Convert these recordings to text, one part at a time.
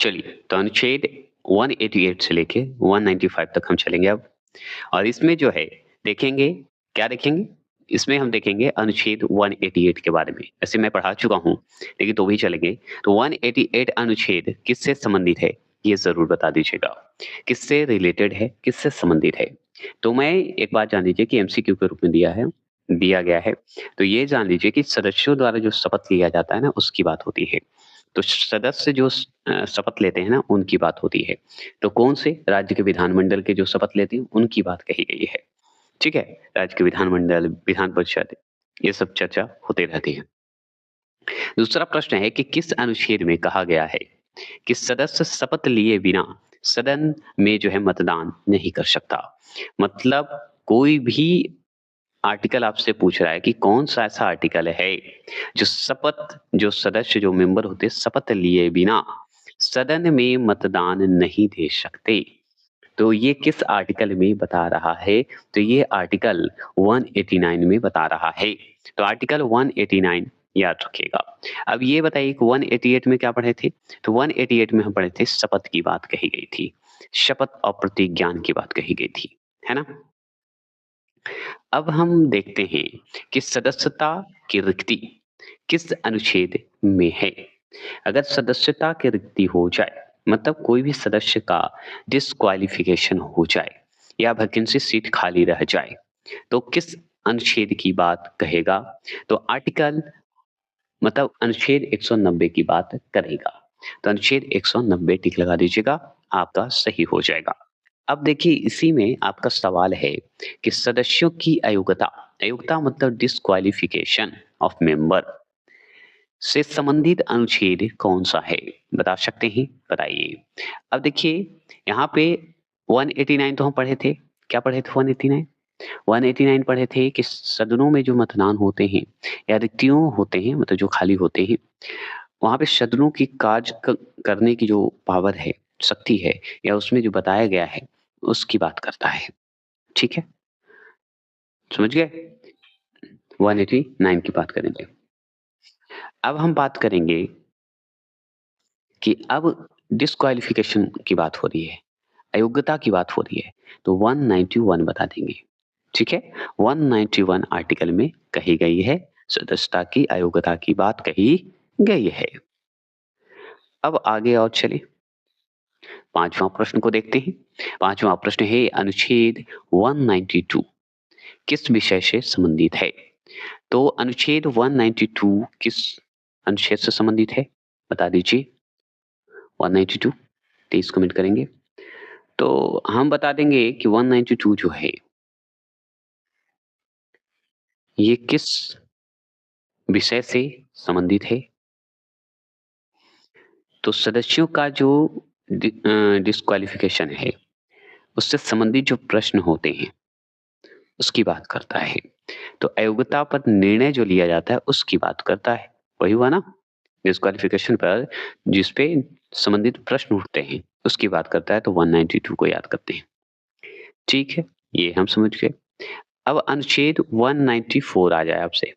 चलिए, तो अनुच्छेद 188 से लेके 195 तक हम चलेंगे अब। और इसमें जो है देखेंगे, क्या देखेंगे? इसमें हम देखेंगे अनुच्छेद 188 के बारे में। ऐसे मैं पढ़ा चुका हूँ, लेकिन तो भी चलेंगे। तो 188 अनुच्छेद किससे संबंधित है? ये ज़रूर बता दीजिएगा। किससे रिलेटेड है, किससे संबंधित है? तो मैं एक बात जान लीजिए कि एमसीक्यू के रूप में दिया गया है। तो ये जान लीजिए कि सदस्यों द्वारा जो शपथ लिया जाता है ना, उसकी बात होती है। तो सदस्य जो शपथ लेते हैं ना, उनकी बात होती है। तो कौन से? राज्य के विधानमंडल के जो शपथ लेते हैं, उनकी बात कही गई है। ठीक है? राज्य के विधानमंडल, विधान परिषद, ये सब चर्चा होते रहती है। दूसरा प्रश्न है कि किस अनुच्छेद में कहा गया है कि सदस्य शपथ लिए बिना सदन में जो है मतदान नहीं कर सकता? मतलब कोई भी आर्टिकल आपसे पूछ रहा है कि कौन-सा ऐसा आर्टिकल है जो सदस्य जो मेंबर होते हैं शपथ लिए बिना सदन में मतदान नहीं दे सकते। तो ये किस आर्टिकल में बता रहा है? तो ये आर्टिकल 189 में बता रहा है। तो आर्टिकल 189 याद रखिएगा। अब ये बताइए कि 188 में क्या पढ़े थे? तो 188 में हम पढ़े थे शपथ की बात कही गई थी। शपथ और प्रतिज्ञान की बात कही गई थी। है ना? अब हम देखते हैं कि सदस्यता की रिक्ति किस अनुच्छेद में है? अगर सदस्यता की रिक्ति हो जाए, मतलब कोई भी सदस्य का डिस्क्वालिफिकेशन हो जाए या वैकेंसी सीट खाली रह जाए, तो किस अनुच्छेद की बात कहेगा? तो आर्टिकल मतलब अनुच्छेद 190 की बात करेगा। तो अनुच्छेद 190 टिक लगा दीजिएगा, आपका सही हो जाएगा। अब देखिए इसी में आपका सवाल है कि सदस्यों की अयोग्यता, अयोग्यता मतलब डिस्क्वालिफिकेशन ऑफ मेंबर से संबंधित अनुच्छेद कौन-सा है? बता सकते हैं? बताइए। अब देखिए यहाँ पे 189 तो हम पढ़े थे। क्या पढ़े थे 189? 189 पढ़े थे कि सदनों में जो मतदान होते हैं या रिक्तियों होते हैं मतलब जो खाली होते हैं, वहाँ पे सदनों की कार्य करने की जो पावर है, शक्ति है या उसमें जो बताया गया है, उसकी बात करता है। ठीक है? समझ गए? 189 की बात करेंगे। अब हम बात करेंगे कि अब डिस्क्वालिफिकेशन की बात हो रही है, अयोग्यता की बात हो रही है, तो 191 बता देंगे। ठीक है? 191 आर्टिकल में कही गई है, सदस्यता की अयोग्यता की बात कही गई है। अब आगे और चलें, 5वां प्रश्न को देखते हैं। 5वां प्रश्न है अनुच्छेद 192 किस विषय से संबंधित है? तो अनुच्छेद 192 किस अनुच्छेद से संबंधित है? बता दीजिए। 192 23 कमेंट करेंगे। तो हम बता देंगे कि 192 जो है, ये किस विषय से संबंधित है? तो सदस्यों का जो डिस्क्वालिफिकेशन है, उससे संबंधित जो प्रश्न होते हैं, उसकी बात करता है। तो अयोग्यता पर निर्णय जो लिया जाता है, उसकी बात करता है। वही हुआ ना? डिस्क्वालिफिकेशन पर जिस पे संबंधित प्रश्न उठते हैं, उसकी बात करता है, तो 192 को याद करते हैं। ठीक है, ये हम समझ गए। अब अनुच्छेद 194 आ जाए आपसे।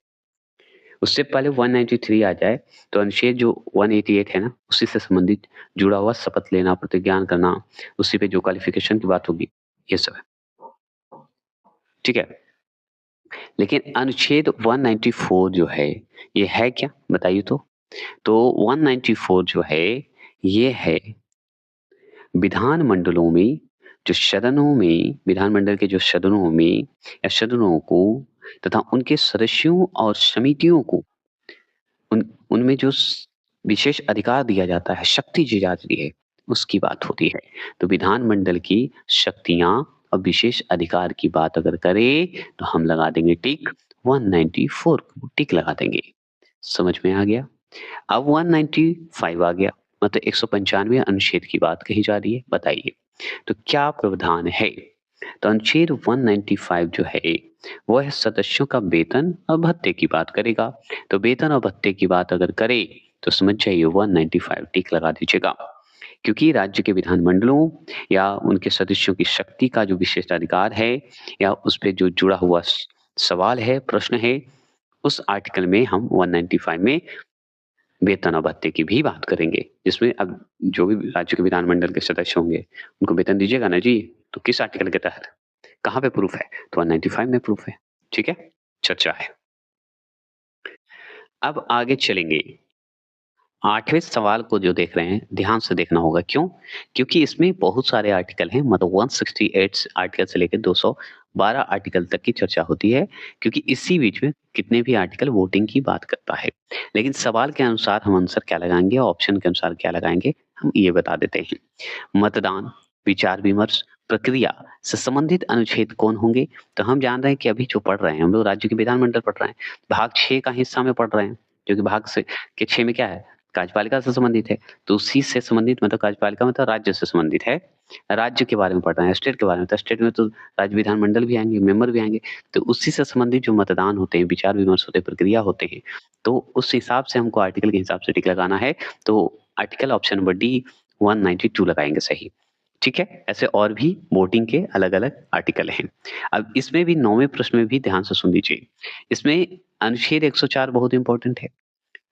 उससे पहले 193 आ जाए, तो अनुच्छेद जो 188 है ना, उसी से संबंधित जुड़ा हुआ शपथ लेना, प्रतिज्ञान करना, उसी पे जो क्वालिफ़िकेशन की बात होगी, ये सब है। ठीक है? लेकिन अनुच्छेद 194 जो है, ये है क्या? बताइए तो? तो 194 जो है, ये है विधानमंडलों में जो सदनों में विधानमंडल के जो सदनों में या सदनों को तथा उनके सदस्यों और समितियों को उनमें जो विशेष अधिकार दिया जाता है, शक्ति दी जाती है, उसकी बात होती है। तो विधानमंडल की शक्तियाँ और विशेष अधिकार की बात अगर करें, तो हम लगा देंगे टिक, 194 को टिक लगा देंगे। समझ में आ गया? अब 195 आ गया, मतलब 195 अनुच्छेद की बात कही जा रही है, बताइए। तो क्या प्रावधान है? तो अनुच्छेद 195 जो है, वह सदस्यों का वेतन और भत्ते की बात करेगा। तो वेतन और भत्ते की बात अगर करे, तो समझ जाइए 195 टिक लगा दीजिएगा। क्योंकि राज्य के विधानमंडलों या उनके सदस्यों की शक्ति का जो विशेषाधिकार है या उस पे जो जुड़ा हुआ सवाल है, प्रश्न है, उस आर्टिकल में हम 195 में वेतन और भत्ते की भी बात करेंगे, जिसमें अब जो भी राज्य के विधानमंडल के सदस्य होंगे, उनको वेतन दीजिएगा ना जी, तो किस आर्टिकल के तहत? कहाँ पे प्रूफ है? तो 195 में प्रूफ है, ठीक है? चर्चा है। अब आगे चलेंगे। 8वें सवाल को जो देख रहे हैं, ध्यान से देखना होगा, क्यों? क्योंकि इसमें बहुत सारे आर्टिकल हैं, मतलब 168 आर्टिकल से लेकर 212 आर्टिकल तक की चर्चा होती है, क्योंकि इसी बीच में कितने भी आर्टिकल वोटिंग की बात करता है। लेकिन सवाल के अनुसार हम आंसर क्या लगाएँगे, ऑप्शन के अनुसार क्या लगाएँगे, हम ये बता देते हैं। मतदान, विचार-विमर्श, प्रक्रिया से संबंधित अनुच्छेद कौन होंगे? तो हम जान रहे हैं कि अभी जो पढ़ रहे हैं, हम लोग राज्य के विधानमंडल पढ़ रहे हैं, भाग 6 का हिस्सा में पढ़ रहे हैं, जो कि भाग से के 6 में क्या है? कार्यपालिका से संबंधित है, तो उसी से संबंधित मतलब कार्यपालिका मतलब राज्य से संबंधित है। राज्य के बारे में पढ़ रहे हैं, स्टेट के बारे में, तो स्टेट में तो राज्य विधानमंडल भी आएँगे, मेंबर भी आएँगे, तो उसी से संबंधित जो मतदान होते हैं, विचार-विमर्श होते हैं, प्रक्रिया होते हैं, तो उस हिसाब से हमको आर्टिकल के हिसाब से टिक लगाना है, तो आर्टिकल ऑप्शन नंबर डी 192 लगाएँगे सही। ठीक है? ऐसे और भी वोटिंग के अलग-अलग आर्टिकल हैं। अब इसमें भी 9वें प्रश्न में भी ध्यान से सुन लीजिए। इसमें अनुच्छेद 104 बहुत इम्पोर्टेंट है।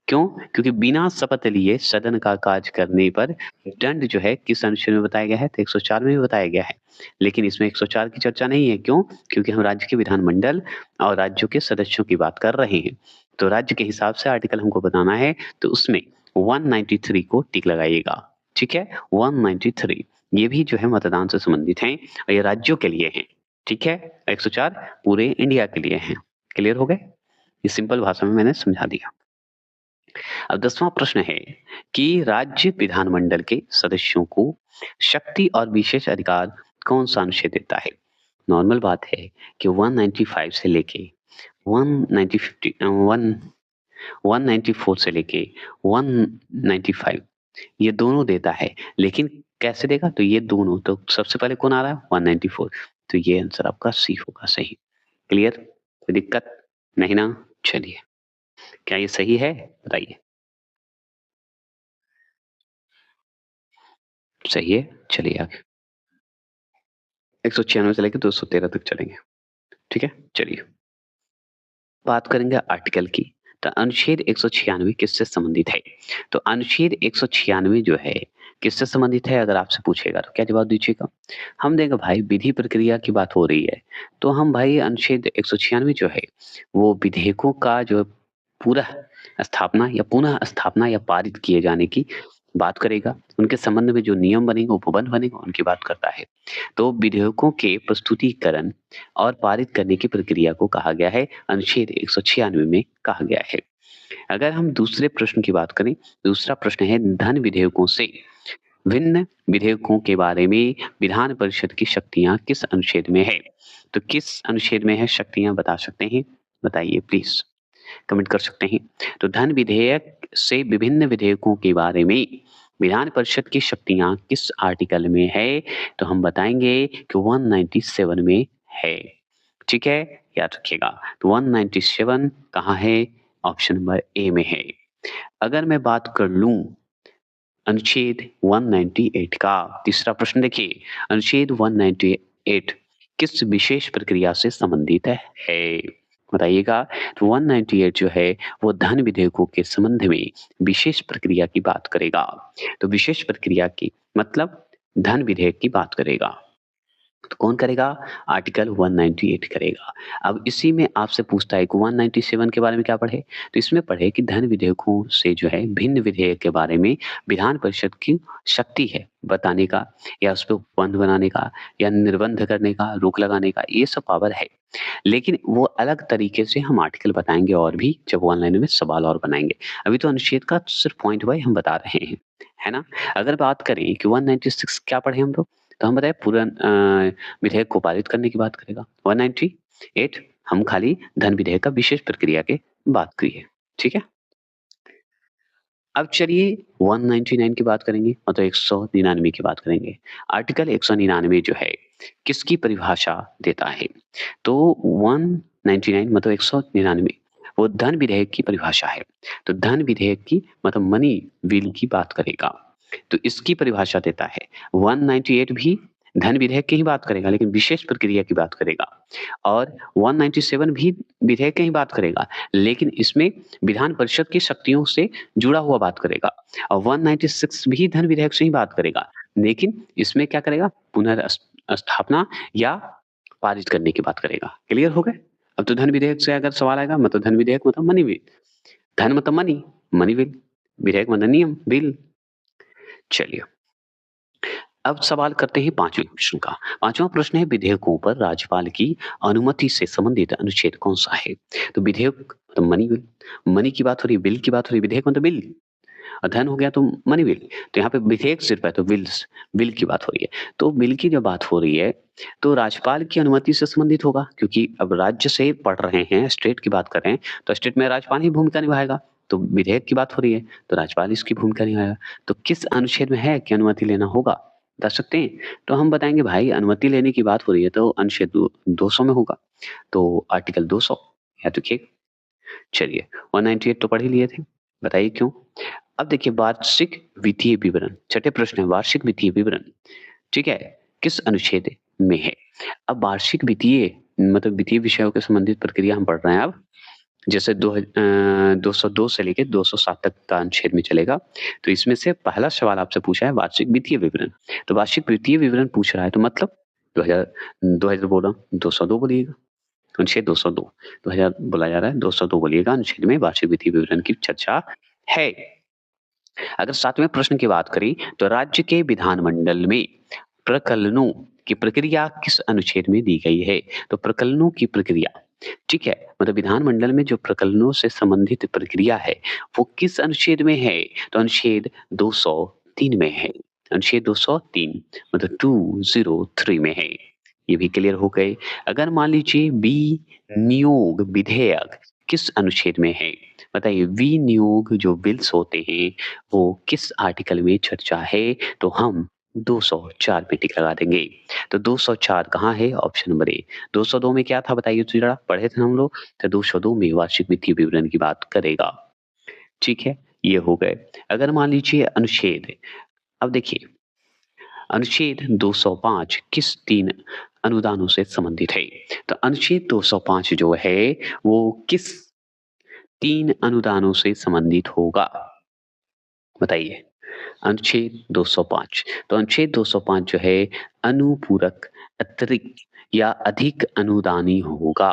क्यों? क्योंकि बिना शपथ लिए सदन का कार्य करने पर दंड जो है किस अनुच्छेद में बताया गया है? तो 104 में भी बताया गया है। लेकिन इसमें 104 की चर्चा नहीं है, क्यों? क्योंकि हम राज्य के विधानमंडल और राज्यों के सदस्यों की बात कर रहे हैं। तो राज्य के हिसाब से आर्टिकल हमको बताना है, तो उसमें 193 को टिक लगाइएगा। ठीक है? 193 ये भी जो है मतदान से संबंधित हैं और ये राज्यों के लिए हैं। ठीक है? 104 पूरे इंडिया के लिए हैं। क्लियर हो गए? ये सिंपल भाषा में मैंने समझा दिया। अब 10वां प्रश्न है कि राज्य विधानमंडल के सदस्यों को शक्ति और विशेष अधिकार कौन सा अनुच्छेद देता है? नॉर्मल बात है कि 195 से लेके 190 194 से लेके 195 ये दोनों देता है, लेकिन कैसे देगा? तो ये दोनों, तो सबसे पहले कौन आ रहा है? 194, तो ये आंसर आपका सी होगा सही। क्लियर? कोई दिक्कत? नहीं ना? चलिए, क्या ये सही है? बताइए। सही है, चलिए आगे। 196 से लेके 213 तक चलेंगे। ठीक है? चलिए। बात करेंगे आर्टिकल की। तो अनुच्छेद 196 किससे संबंधित है? तो अनुच्छेद 196 जो है, किससे संबंधित है अगर आपसे पूछेगा तो क्या जवाब दीजिएगा? हम देंगे भाई विधि प्रक्रिया की बात हो रही है, तो हम भाई अनुच्छेद 196 जो है, वो विधेयकों का जो पूरा स्थापना या पुनः स्थापना या पारित किए जाने की बात करेगा। उनके संबंध में जो नियम बनेंगे, उपबंध बनेंगे, उनकी बात करता है। तो विधेयकों के प्रस्तुतीकरण और पारित करने की प्रक्रिया को कहा गया है, अनुच्छेद 196 में कहा गया है। अगर हम दूसरे प्रश्न की बात करें, दूसरा प्रश्न है धन विधेयकों से भिन्न विधेयकों के बारे में विधान परिषद की शक्तियाँ किस अनुच्छेद में है? तो किस अनुच्छेद में है शक्तियाँ बता सकते हैं? बताइए प्लीज़, कमेंट कर सकते हैं। तो धन विधेयक से विभिन्न विधेयकों के बारे में विधान परिषद की शक्तियाँ किस आर्टिकल में है? तो हम बताएँगे कि 197 में है। ठीक है? याद रखिएगा। तो 197 कहाँ है? ऑप्शन नंबर ए में है। अगर मैं बात कर लूँ अनुच्छेद 198 का तीसरा प्रश्न देखिए, अनुच्छेद 198 किस विशेष प्रक्रिया से संबंधित है? बताइएगा। तो 198 जो है वो धन विधेयकों के संबंध में विशेष प्रक्रिया की बात करेगा। तो विशेष प्रक्रिया की मतलब धन विधेयक की बात करेगा। तो कौन करेगा? आर्टिकल 198 करेगा। अब इसी में आपसे पूछता है कि 197 के बारे में क्या पढ़े? तो इसमें पढ़े कि धन विधेयकों से जो है भिन्न विधेयक के बारे में विधान परिषद की शक्ति है बताने का या उस पे उपबंध बनाने का या निर्बंध करने का, रोक लगाने का, ये सब पावर है। लेकिन वो अलग तरीके से हम आर्टिकल बताएँगे और भी जब ऑनलाइन में सवाल और बनाएँगे। अभी तो अनुच्छेद का सिर्फ पॉइंट वाइज़ हम बता रहे हैं, है ना? अगर बात करें कि 196 क्या पढ़े हम लोग? तो हम बताए पूरा विधेयक को पारित करने की बात करेगा। 198 हम खाली धन विधेयक का विशेष प्रक्रिया की बात की है। ठीक है? अब चलिए 199 की बात करेंगे मतलब 199 की बात करेंगे। आर्टिकल 199 जो है किसकी परिभाषा देता है? तो 199 मतलब 199 वो धन विधेयक की परिभाषा है। तो धन विधेयक की मतलब मनी बिल की बात करेगा। तो इसकी परिभाषा देता है। 198 भी धन विधेयक की ही बात करेगा, लेकिन विशेष प्रक्रिया की बात करेगा। और 197 भी विधेयक की ही बात करेगा, लेकिन इसमें विधान परिषद की शक्तियों से जुड़ा हुआ बात करेगा। और 196 भी धन विधेयक से ही बात करेगा, लेकिन इसमें क्या करेगा? स्थापना या पारित करने की बात करेगा। क्लियर हो गए? अब तो धन विधेयक से अगर सवाल आएगा, मतलब धन विधेयक मतलब मनी बिल, धन मतलब मनी, मनी बिल, विधेयक मतलब नियम, बिल। चलिए, अब सवाल करते हैं 5वें प्रश्न का। 5वां प्रश्न है, विधेयकों पर राज्यपाल की अनुमति से संबंधित अनुच्छेद कौन-सा है? तो विधेयक मतलब मनी बिल, मनी की बात हो रही है, बिल की बात हो रही है, विधेयक मतलब बिल। और धन हो गया तो मनी बिल। तो यहाँ पे विधेयक सिर्फ है तो बिल की बात हो रही है। तो बिल की जब बात हो रही है, तो राज्यपाल की अनुमति से संबंधित होगा, क्योंकि अब राज्य से पढ़ रहे हैं, स्टेट की बात कर रहे हैं, तो स्टेट में राज्यपाल ही भूमिका निभाएगा। तो विधेयक की बात हो रही है, तो राज्यपाल इसकी भूमिका निभाएगा। तो किस अनुच्छेद में है कि अनुमति लेना होगा? बता सकते हैं? तो हम बताएँगे भाई, अनुमति लेने की बात हो रही है तो अनुच्छेद 200 में होगा। तो आर्टिकल 200 याद रखिए। चलिए, 198 तो पढ़ ही लिए थे, बताइए क्यों? अब देखिए, वार्षिक वित्तीय विवरण, छठे प्रश्न है, वार्षिक वित्तीय विवरण, ठीक है? किस अनुच्छेद में है? अब वार्षिक वित्तीय मतलब वित्तीय विषयों के संबंधित प्रक्रिया हम पढ़ रहे हैं अब। जैसे 202 से लेके 207 तक का अनुच्छेद में चलेगा। तो इसमें से पहला सवाल आपसे पूछा है वार्षिक वित्तीय विवरण। तो वार्षिक वित्तीय विवरण पूछ रहा है, तो मतलब 2000 बोल रहा हूँ, 202 बोलिएगा। अनुच्छेद 202, 2000 बोला जा रहा है, 202 बोलिएगा। अनुच्छेद में वार्षिक वित्तीय विवरण की चर्चा है। अगर 7वें प्रश्न की बात करें, तो राज्य के विधानमंडल में प्रकलनों की प्रक्रिया किस अनुच्छेद में दी गई है? तो प्रकलनों की प्रक्रिया, ठीक है? मतलब विधानमंडल में जो प्रकलनों से संबंधित प्रक्रिया है, वो किस अनुच्छेद में है? तो अनुच्छेद 203 में है। अनुच्छेद 203 मतलब 203 में है। ये भी क्लियर हो गए। अगर मान लीजिए विनियोग विधेयक किस अनुच्छेद में है? बताइए, विनियोग जो बिल्स होते हैं, वो किस आर्टिकल में चर्चा है? तो हम 204 पे टिक लगा देंगे। तो 204 कहाँ है? Option number A. 202 में क्या था बताइए तो ज़रा, पढ़े थे हम लोग? तो 202 में वार्षिक वित्तीय विवरण की बात करेगा। ठीक है? ये हो गए। अगर मान लीजिए अनुच्छेद, अब देखिए, अनुच्छेद 205 किस 3 अनुदानों से संबंधित है? तो अनुच्छेद 205 जो है, वो किस 3 अनुदानों से संबंधित होगा? बताइए। अनुच्छेद 205, तो अनुच्छेद 205 जो है, अनुपूरक, अतिरिक्त या अधिक अनुदानी होगा।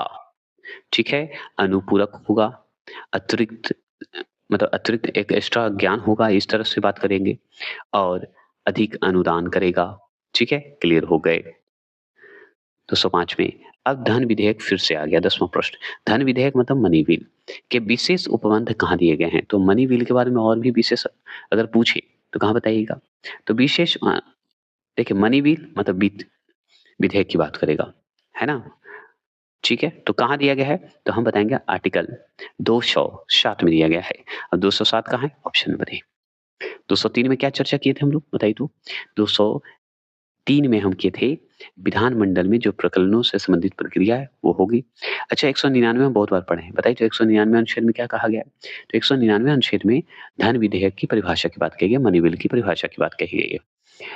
ठीक है? अनुपूरक होगा, अतिरिक्त मतलब अतिरिक्त एक एक्स्ट्रा ज्ञान होगा, इस तरह से बात करेंगे, और अधिक अनुदान करेगा। ठीक है? क्लियर हो गए। 205 में। अब धन विधेयक फिर से आ गया, 10वां प्रश्न। धन विधेयक मतलब मनी बिल के विशेष उपबंध कहाँ दिए गए हैं? तो मनी बिल के बारे में और भी विशेष अगर पूछे तो कहाँ बताइएगा? तो विशेष देखिए, मनी बिल मतलब विधेयक की बात करेगा, है ना? ठीक है? तो कहाँ दिया गया है? तो हम बताएँगे आर्टिकल 207 में दिया गया है। अब 207 कहाँ है? Option number A. 203 में क्या चर्चा किए थे हम लोग? बताइए तो? 203 में हम किए थे, विधानमंडल में जो प्रकरणों से संबंधित प्रक्रिया है, वो होगी। अच्छा, 199 में बहुत बार पढ़े हैं। बताइए तो 199 अनुच्छेद में क्या कहा गया है? तो 199 अनुच्छेद में धन विधेयक की परिभाषा की बात कही गई है, मनी बिल की परिभाषा की बात कही गई है।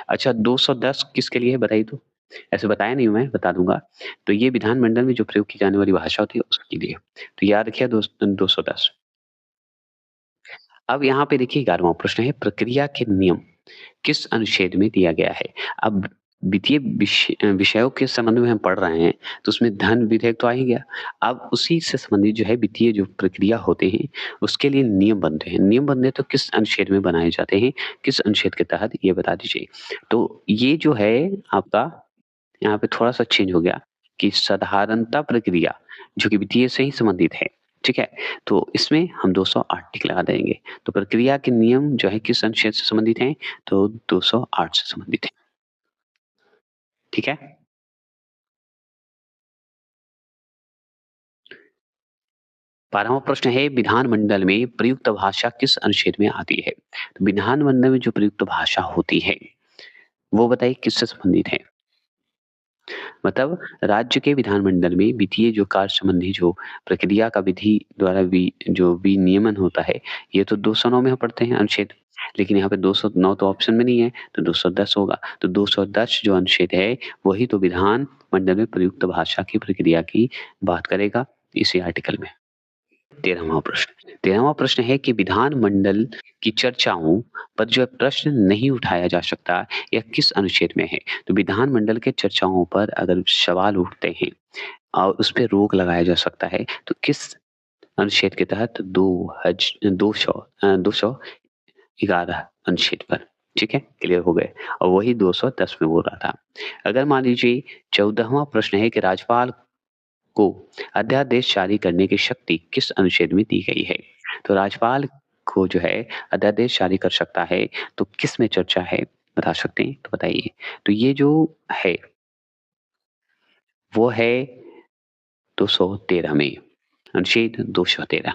अच्छा, 210 किसके लिए है बताइए तो? ऐसे बताया नहीं हूँ मैं, बता दूँगा। तो ये विधानमंडल में जो प्रयोग की जाने वाली भाषा होती है, उसके लिए। तो याद रखिए 210। अब यहाँ पे देखिए 11वां प्रश्न है, प्रक्रिया के नियम किस अनुच्छेद में दिया गया है? अब वित्तीय विषयों के संबंध में हम पढ़ रहे हैं, तो उसमें धन विधेयक तो आ ही गया। अब उसी से संबंधित जो है वित्तीय जो प्रक्रिया होते हैं, उसके लिए नियम बनते हैं। नियम बनते हैं तो किस अनुच्छेद में बनाए जाते हैं? किस अनुच्छेद के तहत, ये बता दीजिए। तो ये जो है आपका, यहाँ पे थोड़ा-सा चेंज हो गया कि साधारणता प्रक्रिया जो कि वित्तीय से ही संबंधित है, ठीक है? तो इसमें हम 208 टिक लगा देंगे। तो प्रक्रिया के नियम जो है किस अनुच्छेद से संबंधित हैं? तो 208 से संबंधित है। ठीक है? 12वां प्रश्न है, विधानमंडल में प्रयुक्त भाषा किस अनुच्छेद में आती है? तो विधानमंडल में जो प्रयुक्त भाषा होती है, वो बताइए किससे संबंधित है? मतलब राज्य के विधानमंडल में वित्तीय जो कार्य संबंधी जो प्रक्रिया का विधि द्वारा जो विनियमन होता है, ये तो 209 में हम पढ़ते हैं अनुच्छेद। लेकिन यहाँ पे 209 तो ऑप्शन में नहीं है, तो 210 होगा। तो 210 जो अनुच्छेद है, वही तो विधान मंडल में प्रयुक्त भाषा की प्रक्रिया की बात करेगा इसी आर्टिकल में। 13वां प्रश्न। 13वां प्रश्न है कि विधान मंडल की चर्चाओं पर जो है प्रश्न नहीं उठाया जा सकता, यह किस अनुच्छेद में है? तो विधान मंडल के चर्चाओं पर अगर सवाल उठते हैं और उस पे रोक लगाया जा सकता है, तो किस अनुच्छेद के तहत? 211 अनुच्छेद पर। ठीक है? क्लियर हो गए। और वही 210 में बोल रहा था। अगर मान लीजिए 14वां प्रश्न है कि राज्यपाल को अध्यादेश जारी करने की शक्ति किस अनुच्छेद में दी गई है? तो राज्यपाल को जो है अध्यादेश जारी कर सकता है, तो किस में चर्चा है? बता सकते हैं? तो बताइए। तो ये जो है, वो है 213 में, अनुच्छेद 213।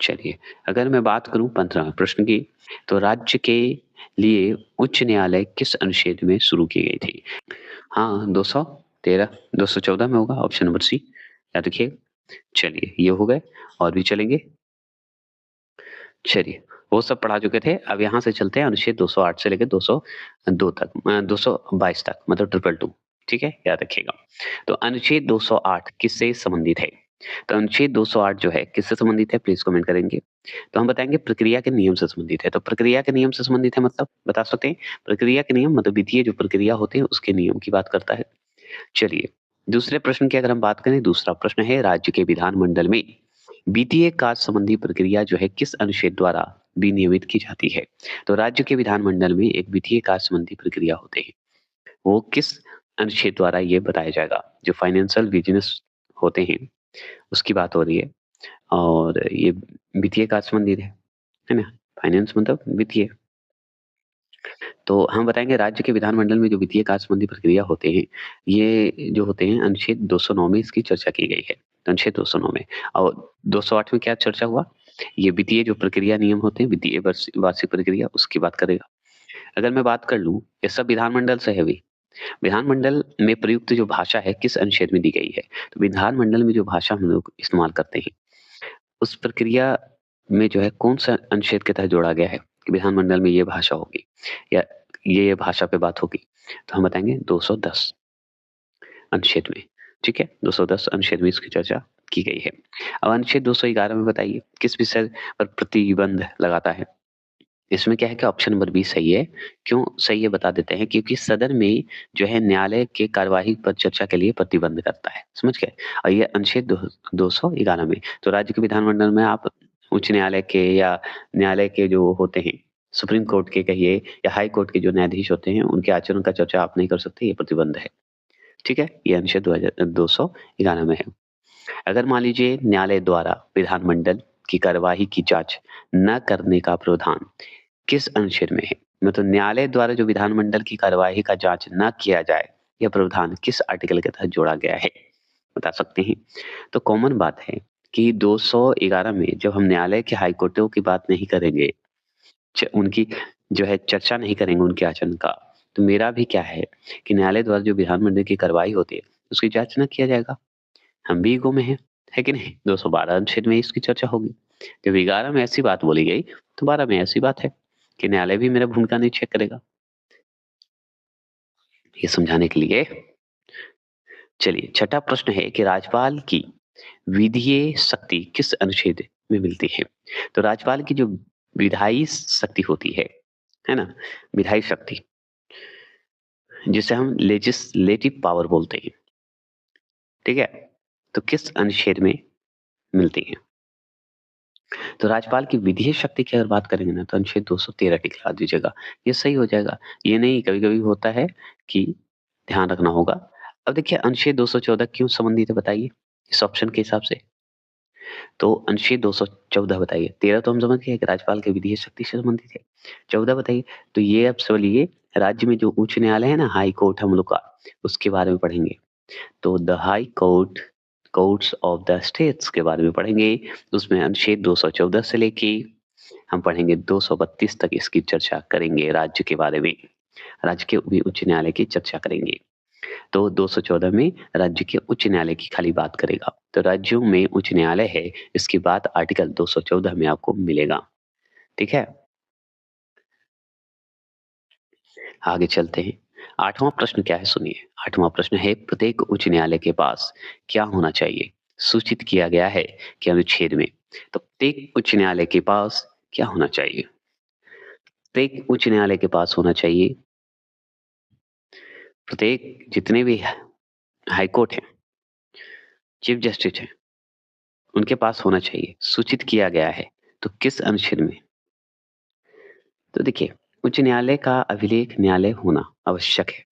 चलिए, अगर मैं बात करूँ 15वें प्रश्न की, तो राज्य के लिए उच्च न्यायालय किस अनुच्छेद में शुरू की गई थी? हाँ, 213, 214 में होगा, ऑप्शन नंबर सी, याद रखिएगा। चलिए, ये हो गए और भी चलेंगे। चलिए, वो सब पढ़ा चुके थे। अब यहाँ से चलते हैं अनुच्छेद 208 से लेके 202 तक, 222 तक, मतलब ट्रिपल 2। ठीक है? याद रखिएगा। तो अनुच्छेद 208 किससे संबंधित है? तो अनुच्छेद 208 जो है किससे संबंधित है? प्लीज़ कमेंट करेंगे। तो हम बताएँगे प्रक्रिया के नियम से संबंधित है। तो प्रक्रिया के नियम से संबंधित है मतलब बता सकते हैं? प्रक्रिया के नियम मतलब वित्तीय जो प्रक्रिया होते हैं उसके नियम की बात करता है। चलिए, दूसरे प्रश्न की अगर हम बात करें, दूसरा प्रश्न है राज्य के विधानमंडल में वित्तीय कार्य संबंधी प्रक्रिया जो है किस अनुच्छेद द्वारा विनियमित की जाती है? तो राज्य के विधानमंडल में एक वित्तीय कार्य संबंधी प्रक्रिया होते हैं। वो किस अनुच्छेद द्वारा ये बताया जाएगा? जो फाइनेंशियल बिज़नेस होते हैं, उसकी बात हो रही है और ये वित्तीय कार्य संबंधित है ना? फाइनेंस मतलब वित्तीय। तो हम बताएँगे राज्य के विधानमंडल में जो वित्तीय कार्य संबंधी प्रक्रिया होते हैं, ये जो होते हैं अनुच्छेद 209 में इसकी चर्चा की गई है। अनुच्छेद 209 में और 208 में क्या चर्चा हुआ? ये वित्तीय जो प्रक्रिया नियम होते हैं, वित्तीय वार्षिक प्रक्रिया उसकी बात करेगा। अगर मैं बात कर लूँ, ये सब विधानमंडल से है अभी। विधानमंडल में प्रयुक्त जो भाषा है किस अनुच्छेद में दी गई है? तो विधानमंडल में जो भाषा हम लोग इस्तेमाल करते हैं, उस प्रक्रिया में जो है कौन-सा अनुच्छेद के तहत जोड़ा गया है कि विधानमंडल में ये भाषा होगी या ये भाषा पे बात होगी? तो हम बताएँगे 210 अनुच्छेद में, ठीक है? 210 अनुच्छेद में इसकी चर्चा की गई है। अब अनुच्छेद 211 में बताइए किस विषय पर प्रतिबंध लगाता है? इसमें क्या है कि ऑप्शन नंबर बी सही है। क्यों सही है बता देते हैं, क्योंकि सदन में जो है न्यायालय के कार्यवाही पर चर्चा के लिए प्रतिबंध करता है, समझ गए? और ये अनुच्छेद 211 में, तो राज्य के विधानमंडल में आप उच्च न्यायालय के या न्यायालय के जो होते हैं, सुप्रीम कोर्ट के कहिए या हाई कोर्ट के जो न्यायाधीश होते हैं, उनके आचरण का चर्चा आप नहीं कर सकते, ये प्रतिबंध है। ठीक है? ये अनुच्छेद 211 में है। अगर मान लीजिए न्यायालय द्वारा विधानमंडल की कार्यवाही की जाँच न करने का प्रावधान किस अनुच्छेद में है? मतलब न्यायालय द्वारा जो विधानमंडल की कार्यवाही का जांच न किया जाए, यह प्रावधान किस आर्टिकल के तहत जोड़ा गया है? बता सकते हैं? तो कॉमन बात है कि 211 में जब हम न्यायालय के हाई कोर्टों की बात नहीं करेंगे, उनकी जो है चर्चा नहीं करेंगे उनके आचरण का, तो मेरा भी क्या है कि न्यायालय द्वारा जो विधानमंडल की कार्यवाही होती है, उसकी जांच न किया जाएगा। हम भी ईगो में हैं, है कि नहीं? 212 अनुच्छेद में इसकी चर्चा होगी। जब 11 में ऐसी बात बोली गई, तो 12 में ऐसी बात है कि न्यायालय भी मेरा भूमिका नहीं चेक करेगा। ये समझाने के लिए चलिए छठा प्रश्न है कि राज्यपाल की विधीय शक्ति किस अनुच्छेद में मिलती है? तो राज्यपाल की जो विधायी शक्ति होती है ना? विधायी शक्ति जिसे हम लेजिस्लेटिव पावर बोलते हैं, ठीक है? तो किस अनुच्छेद में मिलती है? तो राज्यपाल की विधीय शक्ति की अगर बात करेंगे ना, तो अनुच्छेद 213 टिक लगा दीजिएगा। ये सही हो जाएगा। ये नहीं कभी-कभी होता है कि ध्यान रखना होगा। अब देखिए अनुच्छेद 214 क्यों संबंधित है बताइए? इस ऑप्शन के हिसाब से। तो अनुच्छेद 214 बताइए। 13 तो हम समझ गए कि राज्यपाल की विधीय शक्ति से संबंधित है। 14 बताइए। तो ये अब सवालिए राज्य में जो उच्च न्यायालय है ना, हाई कोर्ट हम लोग का, उसके बारे में पढ़ेंगे। तो the high court courts of the states के बारे में पढ़ेंगे। उसमें अनुच्छेद 214 से लेके हम पढ़ेंगे 232 तक इसकी चर्चा करेंगे राज्य के बारे में। राज्य के भी उच्च न्यायालय की चर्चा करेंगे। तो 214 में राज्य के उच्च न्यायालय की खाली बात करेगा। तो राज्यों में उच्च न्यायालय है, इसकी बात आर्टिकल 214 में आपको मिलेगा। ठीक है? आगे चलते हैं। 8वां प्रश्न क्या है सुनिए। 8वां प्रश्न है प्रत्येक उच्च न्यायालय के पास क्या होना चाहिए? सूचित किया गया है कि अनुच्छेद में। तो प्रत्येक उच्च न्यायालय के पास क्या होना चाहिए? प्रत्येक उच्च न्यायालय के पास होना चाहिए, प्रत्येक जितने भी हाई कोर्ट हैं, चीफ जस्टिस हैं, उनके पास होना चाहिए। सूचित किया गया है, तो किस अनुच्छेद में? तो देखिए, उच्च न्यायालय का अभिलेख न्यायालय होना आवश्यक है।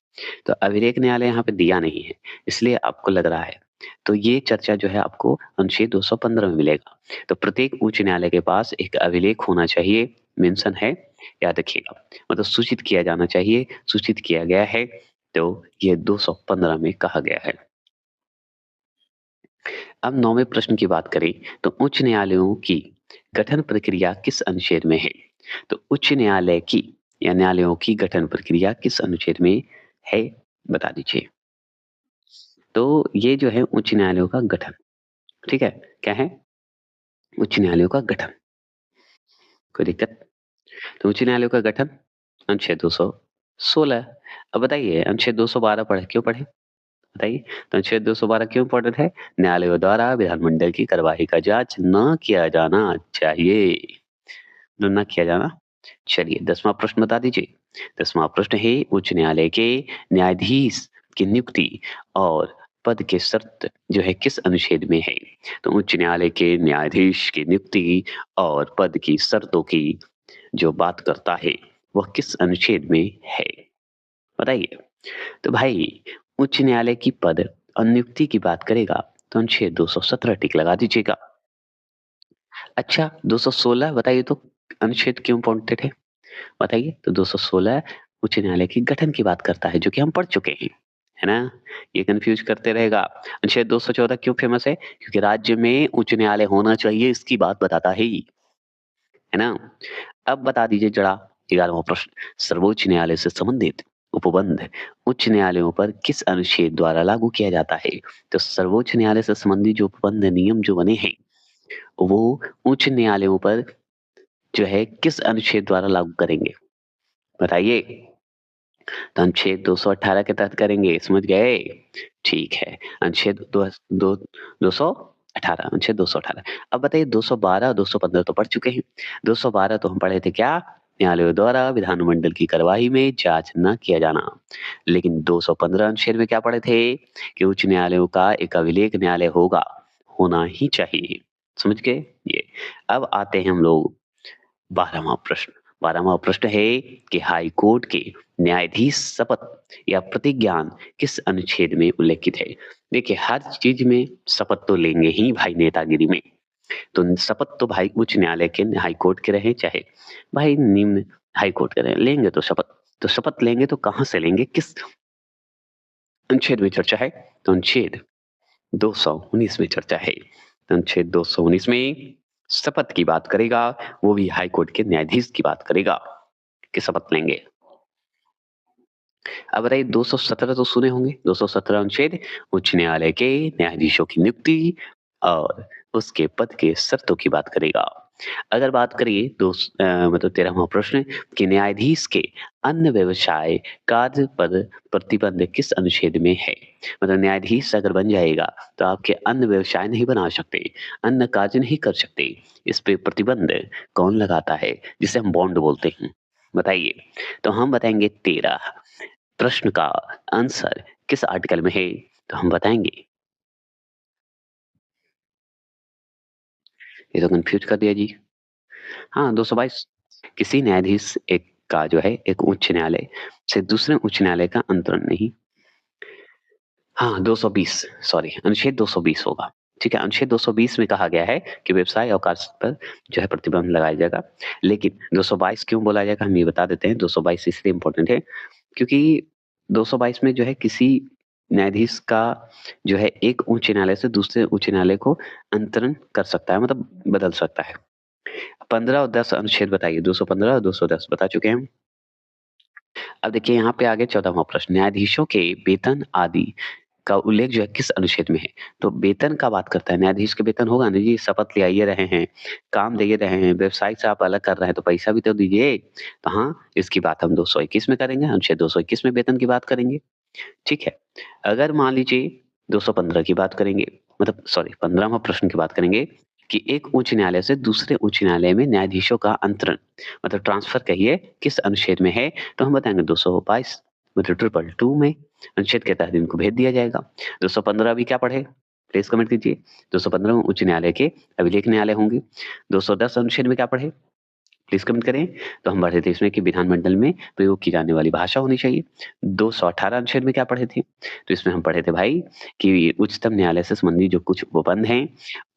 तो अभिलेख न्यायालय यहाँ पे दिया नहीं है, इसलिए आपको लग रहा है। तो ये चर्चा जो है आपको अनुच्छेद 215 में मिलेगा। तो प्रत्येक उच्च न्यायालय के पास एक अभिलेख होना चाहिए, मेंशन है, याद रखिएगा। मतलब सूचित किया जाना चाहिए, सूचित किया गया है, तो ये 215 में कहा गया है। अब 9वें प्रश्न की बात करें, तो उच्च न्यायालयों की गठन प्रक्रिया किस अनुच्छेद में है? तो उच्च न्यायालय की या न्यायालयों की गठन प्रक्रिया किस अनुच्छेद में है? बता दीजिए। तो ये जो है उच्च न्यायालयों का गठन, ठीक है? क्या है? उच्च न्यायालयों का गठन। कोई दिक्कत? तो उच्च न्यायालयों का गठन अनुच्छेद 216। अब बताइए अनुच्छेद 212 क्यों पढ़े? बताइए। तो अनुच्छेद 212 क्यों इम्पोर्टेंट है? न्यायालयों द्वारा विधानमंडल की कार्यवाही का जांच न किया जाना चाहिए। न किया जाना। चलिए 10वां प्रश्न बता दीजिए। 10वां प्रश्न है उच्च न्यायालय के न्यायाधीश की नियुक्ति और पद के शर्त जो है किस अनुच्छेद में है? तो उच्च न्यायालय के न्यायाधीश की नियुक्ति और पद की शर्तों की जो बात करता है, वह किस अनुच्छेद में है? बताइए। तो भाई उच्च न्यायालय की पद और नियुक्ति की बात करेगा तो अनुच्छेद 217 टिक लगा दीजिएगा। अच्छा 216 बताइए तो अनुच्छेद क्यों इम्पोर्टेंट है? बताइए। तो 216 उच्च न्यायालय के गठन की बात करता है जो कि हम पढ़ चुके हैं, है ना? ये कंफ्यूज करते रहेगा। अनुच्छेद 214 क्यों फेमस है? क्योंकि राज्य में उच्च न्यायालय होना चाहिए इसकी बात बताता है ना? अब बता दीजिए जरा 11वां प्रश्न सर्वोच्च न्यायालय से संबंधित उपबंध उच्च न्यायालयों पर किस अनुच्छेद द्वारा लागू किया जाता है? तो सर्वोच्च न्यायालय से संबंधित जो उपबंध नियम जो बने हैं, वो उच्च न्यायालयों पर जो है किस अनुच्छेद द्वारा लागू करेंगे? बताइए। तो अनुच्छेद 218 के तहत करेंगे, समझ गए? ठीक है। अनुच्छेद दो दो 218 अनुच्छेद 218। अब बताइए 212 और 215 तो पढ़ चुके हैं। 212 तो हम पढ़े थे क्या? न्यायालयों द्वारा विधानमंडल की कार्यवाही में जांच न किया जाना। लेकिन 215 अनुच्छेद में क्या पढ़े थे? कि उच्च न्यायालयों का एक अभिलेख न्यायालय होगा, होना ही चाहिए। समझ गए? ये। अब आते हैं हम लोग 12वां प्रश्न। 12वां प्रश्न है कि हाई कोर्ट के न्यायाधीश शपथ या प्रतिज्ञान किस अनुच्छेद में उल्लेखित है? देखिए हर चीज में शपथ तो लेंगे ही भाई नेतागिरी में। तो शपथ तो भाई उच्च न्यायालय के हाई कोर्ट के रहे चाहे भाई निम्न हाई कोर्ट के रहे, लेंगे तो शपथ। तो शपथ लेंगे तो कहाँ से लेंगे? किस अनुच्छेद में चर्चा है? तो अनुच्छेद 219 में चर्चा है। तो अनुच्छेद 219 में शपथ की बात करेगा, वो भी हाई कोर्ट के न्यायाधीश की बात करेगा कि शपथ लेंगे। अब बताइए 217 तो सुने होंगे। 217 अनुच्छेद उच्च न्यायालय के न्यायाधीशों की नियुक्ति और उसके पद के शर्तों की बात करेगा। अगर बात करिए मतलब 13वां प्रश्न कि न्यायाधीश के अन्य व्यवसाय कार्य पर प्रतिबंध किस अनुच्छेद में है? मतलब न्यायाधीश अगर बन जाएगा तो आपके अन्य व्यवसाय नहीं बना सकते, अन्य कार्य नहीं कर सकते। इस पे प्रतिबंध कौन लगाता है? जिसे हम बॉन्ड बोलते हैं। बताइए। तो हम बताएंगे 13 प्रश्न का आंसर किस आर्टिकल में है? तो हम बताएंगे। ये तो कंफ्यूज कर दिया जी। हाँ 222। किसी न्यायाधीश एक का जो है एक उच्च न्यायालय से दूसरे उच्च न्यायालय का अंतरण नहीं। हाँ 220 सॉरी अनुच्छेद 220 होगा। ठीक है अनुच्छेद 220 में कहा गया है कि व्यवसाय अवकाश पर जो है प्रतिबंध लगाया जाएगा। लेकिन 222 क्यों बोला जाएगा हम ये बता देते हैं। 222 इसलिए इम्पोर्टेंट है क्योंकि 222 में जो है किसी न्यायाधीश का जो है एक उच्च न्यायालय से दूसरे उच्च न्यायालय को अंतरण कर सकता है, मतलब बदल सकता है। 15 और 10 अनुच्छेद बताइए। 215 और 210 बता चुके हैं हम। अब देखिए यहाँ पे आगे 14वां प्रश्न न्यायाधीशों के वेतन आदि का उल्लेख जो है किस अनुच्छेद में है? तो वेतन का बात करता है, न्यायाधीश के वेतन होगा ना जी, शपथ ले रहे हैं, काम दे रहे हैं, व्यवसाय से आप अलग कर रहे हैं तो पैसा भी तो दीजिए। तो हाँ, इसकी बात हम 221 में करेंगे, अनुच्छेद 221 में वेतन की बात करेंगे, ठीक है। अगर मान लीजिए 215 की बात करेंगे, मतलब सॉरी 15वां प्रश्न की बात करेंगे कि एक उच्च न्यायालय से दूसरे उच्च न्यायालय में न्यायाधीशों का अंतरण मतलब ट्रांसफर कहिए किस अनुच्छेद में है? तो हम बताएँगे 222 मतलब 222 में अनुच्छेद के तहत इनको भेज दिया जाएगा। 215 अभी क्या पढ़े? प्लीज़ कमेंट कीजिए। 215 में उच्च न्यायालय के अभिलेख न्यायालय होंगे। 210 अनुच्छेद में क्या पढ़े? प्लीज़ कमेंट करें। तो हम पढ़े थे इसमें कि विधानमंडल में प्रयोग की जाने वाली भाषा होनी चाहिए। 218 अनुच्छेद में क्या पढ़े थे? तो इसमें हम पढ़े थे भाई कि उच्चतम न्यायालय से संबंधित जो कुछ उपबंध हैं,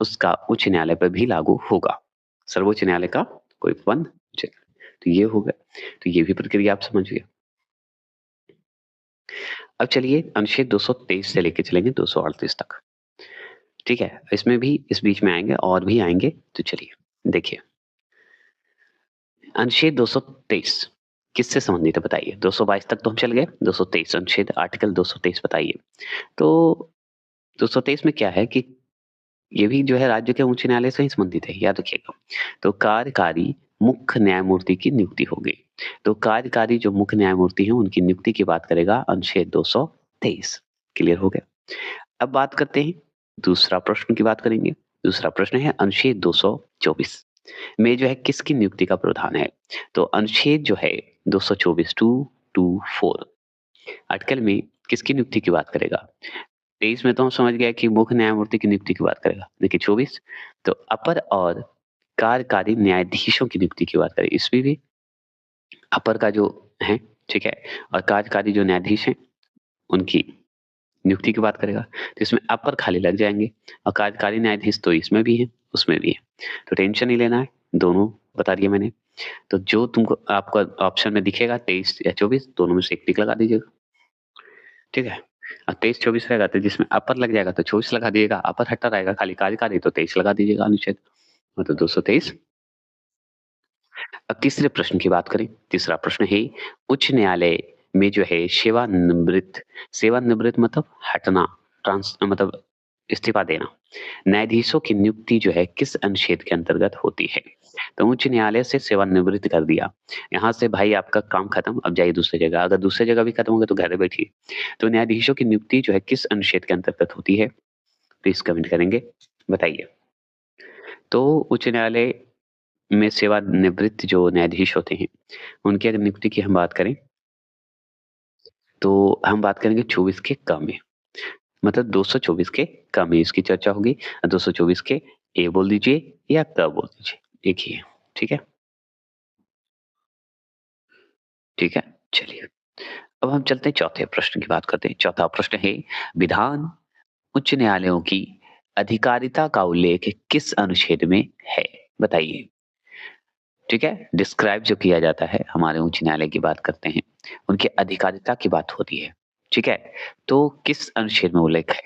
उसका उच्च न्यायालय पर भी लागू होगा। सर्वोच्च न्यायालय का कोई उपबंध तो ये हो गया। तो ये भी प्रक्रिया आप समझ गए। अब चलिए अनुच्छेद 223 से लेके चलेंगे 238 तक। ठीक है? इसमें भी इस बीच में आएँगे और भी आएँगे, तो चलिए देखिए। अनुच्छेद 223 किससे संबंधित है बताइए? 222 तक तो हम चल गए, 223 अनुच्छेद आर्टिकल 223 बताइए। तो 223 में क्या है कि ये भी जो है राज्य के उच्च न्यायालय से ही संबंधित है, याद रखिएगा। तो कार्यकारी मुख्य न्यायमूर्ति की नियुक्ति होगी। तो कार्यकारी जो मुख्य न्यायमूर्ति हैं, उनकी नियुक्ति की बात करेगा अनुच्छेद 223। क्लियर हो गया? अब बात करते हैं दूसरा प्रश्न की बात करेंगे। दूसरा प्रश्न है अनुच्छेद 224 में जो है किसकी नियुक्ति का प्रावधान है? तो अनुच्छेद जो है 224 224 आर्टिकल में किसकी नियुक्ति की बात करेगा? 23 में तो हम समझ गए कि मुख्य न्यायमूर्ति की नियुक्ति की बात करेगा। देखिए 24 तो अपर और कार्यकारी न्यायाधीशों की नियुक्ति की बात करें। इसमें भी अपर का जो है, ठीक है? और कार्यकारी जो न्यायाधीश हैं, उनकी नियुक्ति की बात करेगा। तो इसमें अपर खाली लग जाएँगे और कार्यकारी न्यायाधीश तो इसमें भी है, उसमें भी है। तो टेंशन नहीं लेना है, दोनों बता दिए मैंने। तो जो तुमको आपको ऑप्शन में दिखेगा 23 या 24 दोनों में से एक टिक लगा दीजिएगा, ठीक है? 23-24 रहेगा तो जिसमें अपर लग जाएगा तो 24 लगा दीजिएगा, अपर हटा रहेगा खाली कार्यकारी तो 23 लगा दीजिएगा अनुच्छेद मतलब 223। अब तीसरे प्रश्न की बात करें, तीसरा प्रश्न है उच्च न्यायालय में जो है सेवानिवृत्त मतलब हटना, ट्रांस मतलब इस्तीफा देना। न्यायाधीशों की नियुक्ति जो है किस अनुच्छेद के अंतर्गत होती है? तो उच्च न्यायालय से सेवानिवृत्त कर दिया। यहाँ से भाई आपका काम खत्म, अब जाइए दूसरी जगह। अगर दूसरी जगह भी खत्म हो गया तो घर बैठिए। तो न्यायाधीशों की नियुक्ति जो है किस अनुच्छेद के अंतर्गत होती है? प्लीज़ कमेंट करेंगे, बताइए। तो उच्च न्यायालय में सेवानिवृत्त जो न्यायाधीश होते हैं, उनकी अगर नियुक्ति की हम बात करें, तो हम बात करेंगे 24 के क में। मतलब 224 के क में इसकी चर्चा होगी। 224 के ए बोल दीजिए या क बोल दीजिए, एक ही है, ठीक है? ठीक है, चलिए। अब हम चलते हैं चौथे प्रश्न की बात करते हैं। चौथा प्रश्न है विधान उच्च न्यायालयों की अधिकारिता का उल्लेख किस अनुच्छेद में है? बताइए। ठीक है? डिस्क्राइब जो किया जाता है, हमारे उच्च न्यायालय की बात करते हैं, उनकी अधिकारिता की बात होती है, ठीक है? तो किस अनुच्छेद में उल्लेख है?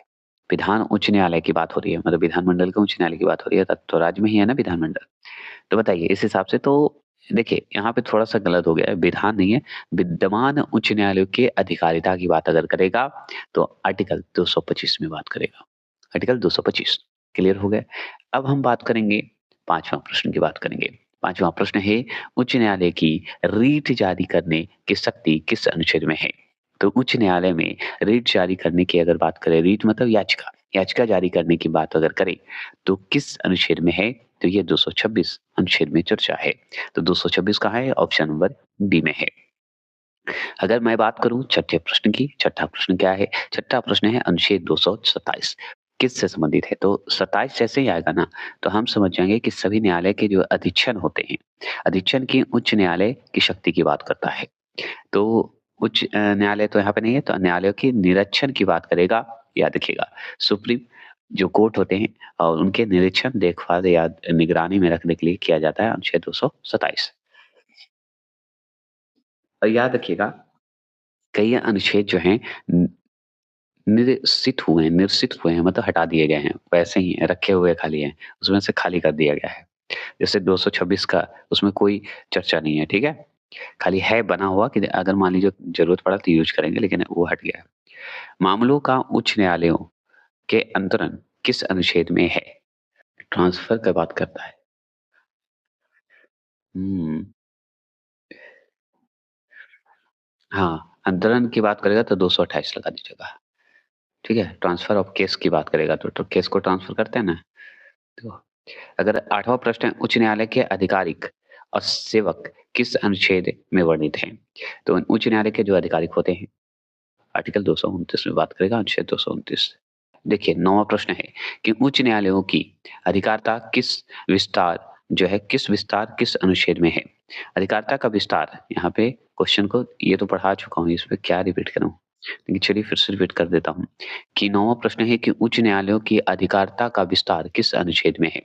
विधान उच्च न्यायालय की बात हो रही है, मतलब विधानमंडल के उच्च न्यायालय की बात हो रही है, तब तो राज्य में ही है ना विधानमंडल। तो बताइए इस हिसाब से तो देखिए, यहाँ पे थोड़ा-सा गलत हो गया है, विधान नहीं है, विद्यमान उच्च न्यायालयों के अधिकारिता की बात अगर करेगा, तो आर्टिकल 225 में बात करेगा। आर्टिकल 225 क्लियर हो गया? अब हम बात करेंगे 5वां प्रश्न की बात करेंगे। 5वां प्रश्न है उच्च न्यायालय की रीट जारी करने की शक्ति किस अनुच्छेद में है? तो उच्च न्यायालय में रीट जारी करने की अगर बात करें, रीट मतलब याचिका, याचिका जारी करने की बात अगर करें, तो किस अनुच्छेद में है? तो ये 226 अनुच्छेद में चर्चा है। तो 226 कहाँ है? ऑप्शन नंबर बी में है। अगर मैं बात करूँ छठे प्रश्न की, छठा प्रश्न क्या है? छठा प्रश्न है अनुच्छेद 227 किससे संबंधित है? तो 27 जैसे ही आएगा ना, तो हम समझ जाएँगे कि सभी न्यायालय के जो अधीक्षण होते हैं, अधीक्षण की उच्च न्यायालय की शक्ति की बात करता है। तो उच्च न्यायालय तो यहाँ पे नहीं है, तो न्यायालयों की निरीक्षण की बात करेगा, याद रखिएगा। सुप्रीम जो कोर्ट होते हैं और उनके निरीक्षण, देखभाल या निगरानी में रखने के लिए किया जाता है अनुच्छेद 227। और याद रखिएगा, कई अनुच्छेद जो हैं निरसित हुए हैं मतलब हटा दिए गए हैं, वैसे ही हैं, रखे हुए खाली हैं, उसमें से खाली कर दिया गया है। जैसे 226 का उसमें कोई चर्चा नहीं है, ठीक है? खाली है बना हुआ कि अगर मान लीजिए ज़रूरत पड़ा तो यूज़ करेंगे, लेकिन वो हट गया है। मामलों का उच्च न्यायालयों के अंतरण किस अनुच्छेद में है? ट्रांसफ़र का बात करता है। हुँ, हाँ, अंतरण की बात करेगा तो 228 लगा दीजिएगा, ठीक है? ट्रांसफ़र ऑफ केस की बात करेगा तो केस को ट्रांसफ़र करते हैं ना, तो अगर 8वां प्रश्न है, उच्च न्यायालय के आधिकारिक और सेवक किस अनुच्छेद में वर्णित हैं? तो उच्च न्यायालय के जो आधिकारिक होते हैं, आर्टिकल 229 में बात करेगा, अनुच्छेद 229। देखिए 9वां प्रश्न है कि उच्च न्यायालयों की अधिकारिता किस विस्तार जो है किस विस्तार किस अनुच्छेद में है? अधिकारिता का विस्तार यहाँ पे क्वेश्चन को ये तो पढ़ा चुका हूँ, इसमें क्या रिपीट करूँ? लेकिन चलिए फिर से रिपीट कर देता हूँ कि 9वां प्रश्न है कि उच्च न्यायालयों की अधिकारिता का विस्तार किस अनुच्छेद में है?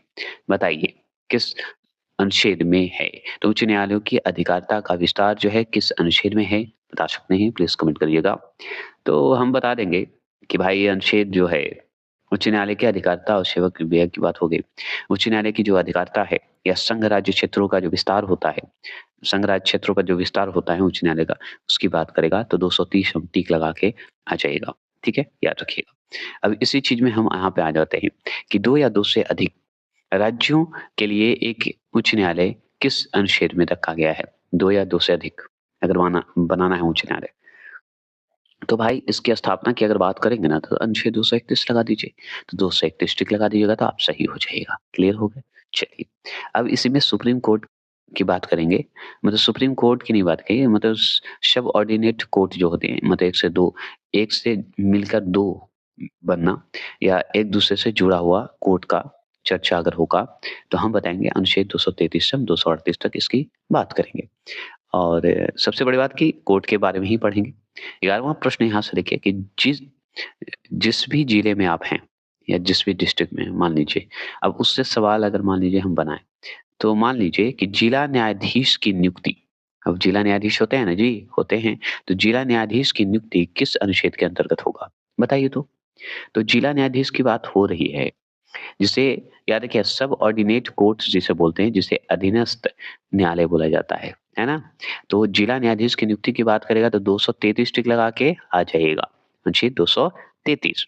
बताइए, किस अनुच्छेद में है? तो उच्च न्यायालयों की अधिकारिता का विस्तार जो है किस अनुच्छेद में है? बता सकते हैं, प्लीज़ कमेंट करिएगा। तो हम बता देंगे कि भाई ये अनुच्छेद जो है, उच्च न्यायालय की अधिकारिता और सेवक विधेयक की बात हो गई। उच्च न्यायालय की जो अधिकारिता है या संघ राज्य क्षेत्रों का जो विस्तार होता है, संघ राज्य क्षेत्रों का जो विस्तार होता है उच्च न्यायालय का, उसकी बात करेगा तो 230 हम टिक लगा के आ जाइएगा, ठीक है? याद रखिएगा। अब इसी चीज़ में हम यहाँ पे आ जाते हैं कि 2 या 2 से अधिक राज्यों के लिए एक उच्च न्यायालय किस अनुच्छेद में रखा गया है? 2 या 2 से अधिक अगर बनाना है उच्च न्यायालय। तो भाई इसकी स्थापना की अगर बात करेंगे ना तो अनुच्छेद 231 लगा दीजिए। तो 231 टिक लगा दीजिएगा तो आप सही हो जाइएगा। क्लियर हो गया? चलिए, अब इसी में सुप्रीम कोर्ट की बात करेंगे। मतलब सुप्रीम कोर्ट की नहीं बात करेंगे, मतलब सबऑर्डिनेट कोर्ट जो होते हैं, मतलब 1 से 2, 1 से मिलकर 2 बनना या एक दूसरे से जुड़ा हुआ कोर्ट का चर्चा अगर होगा, तो हम बताएँगे अनुच्छेद 233 से हम 238 तक इसकी बात करेंगे। और सबसे बड़ी बात कि कोर्ट के बारे में ही पढ़ेंगे। 11वां प्रश्न यहाँ से देखिए कि जिस जिस भी जिले में आप हैं या जिस भी डिस्ट्रिक्ट में हैं, मान लीजिए, अब उससे सवाल अगर मान लीजिए हम बनाएँ, तो मान लीजिए कि जिला न्यायाधीश की नियुक्ति, अब जिला न्यायाधीश होते हैं ना जी, होते हैं, तो जिला न्यायाधीश की नियुक्ति किस अनुच्छेद के अंतर्गत होगा? बताइए तो? तो जिला न्यायाधीश की बात हो रही है, जिसे याद रखिए सबऑर्डिनेट कोर्ट्स जिसे बोलते हैं, जिसे अधीनस्थ न्यायालय बोला जाता है ना? तो जिला न्यायाधीश की नियुक्ति की बात करेगा तो 233 टिक लगा के आ जाइएगा। अनुच्छेद 233।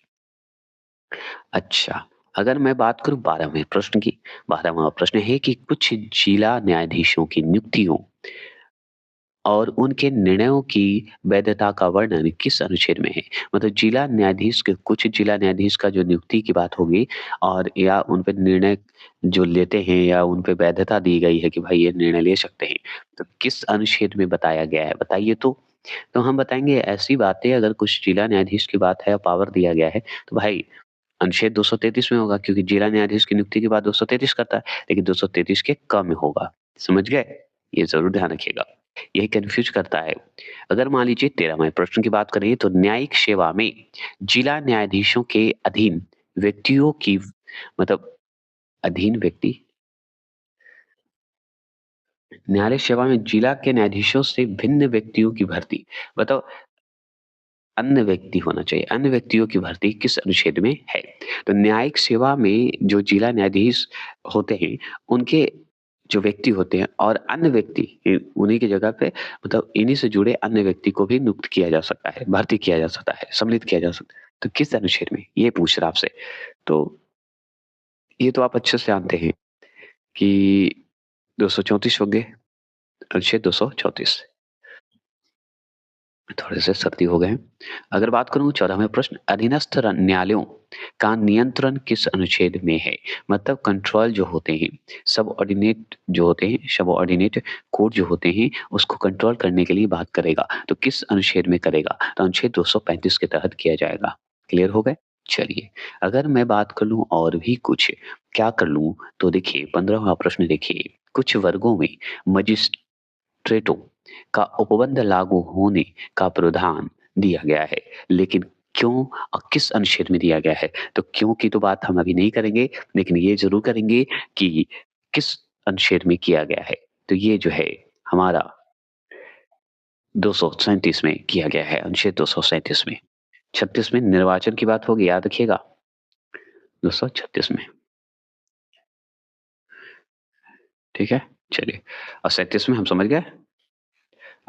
अच्छा, अगर मैं बात करूँ 12वें प्रश्न की, 12वां प्रश्न है कि कुछ जिला न्यायाधीशों की नियुक्तियों और उनके निर्णयों की वैधता का वर्णन किस अनुच्छेद में है? मतलब जिला न्यायाधीश के कुछ जिला न्यायाधीश का जो नियुक्ति की बात होगी और या उन पे निर्णय जो लेते हैं या उन पे वैधता दी गई है कि भाई ये निर्णय ले सकते हैं, तो किस अनुच्छेद में बताया गया है बताइए तो? तो हम बताएँगे ऐसी बातें अगर कुछ जिला न्यायाधीश की बात है, पावर दिया गया है, तो भाई अनुच्छेद 233 में होगा क्योंकि जिला न्यायाधीश की नियुक्ति की बात 233 करता है, लेकिन 233 के कम में होगा। समझ गए? ये ज़रूर ध्यान रखिएगा। यही कन्फ्यूज़ करता है। अगर मान लीजिए 13वाँ प्रश्न की बात करें तो न्यायिक सेवा में जिला न्यायाधीशों के अधीन व्यक्तियों की मतलब अधीन व्यक्ति न्यायालय सेवा में जिला के न्यायाधीशों से भिन्न व्यक्तियों की भर्ती। बताओ अन्य व्यक्ति होना चाहिए। अन्य व्यक्तियों की भर्ती किस अनुच्छेद में है? तो न्यायिक सेवा में जो जिला न्यायाधीश होते हैं, उनके जो व्यक्ति होते हैं और अन्य व्यक्ति उन्हीं की जगह पे मतलब इन्हीं से जुड़े अन्य व्यक्ति को भी नियुक्त किया जा सकता है, भर्ती किया जा सकता है, सम्मिलित किया जा सकता है। तो किस अनुच्छेद में? ये पूछ रहा आपसे। तो ये तो आप अच्छे से जानते हैं कि 234 होंगे, अनुच्छेद 234। थोड़े से सर्दी हो गए हैं। अगर बात करूँ 14वाँ प्रश्न अधीनस्थ न्यायालयों का नियंत्रण किस अनुच्छेद में है? मतलब कंट्रोल जो होते हैं, सबऑर्डिनेट जो होते हैं, सबऑर्डिनेट कोर्ट जो होते हैं, उसको कंट्रोल करने के लिए बात करेगा। तो किस अनुच्छेद में करेगा? तो अनुच्छेद 235 के तहत किया जाएगा। क्लियर हो गए? चलिए, अगर मैं बात कर लूँ और भी कुछ, क्या कर लूँ? तो देखिए 15वाँ प्रश्न देखिए, कुछ वर्गों में मजिस्ट्रेटों का उपबंध लागू होने का प्रावधान दिया गया है, लेकिन क्यों और किस अनुच्छेद में दिया गया है? तो क्यों की तो बात हम अभी नहीं करेंगे, लेकिन ये ज़रूर करेंगे कि किस अनुच्छेद में किया गया है। तो ये जो है हमारा 237 में किया गया है, अनुच्छेद 237 में। 36 में निर्वाचन की बात होगी, याद रखिएगा, 236 में, ठीक है? चलिए और 37 में हम समझ गए?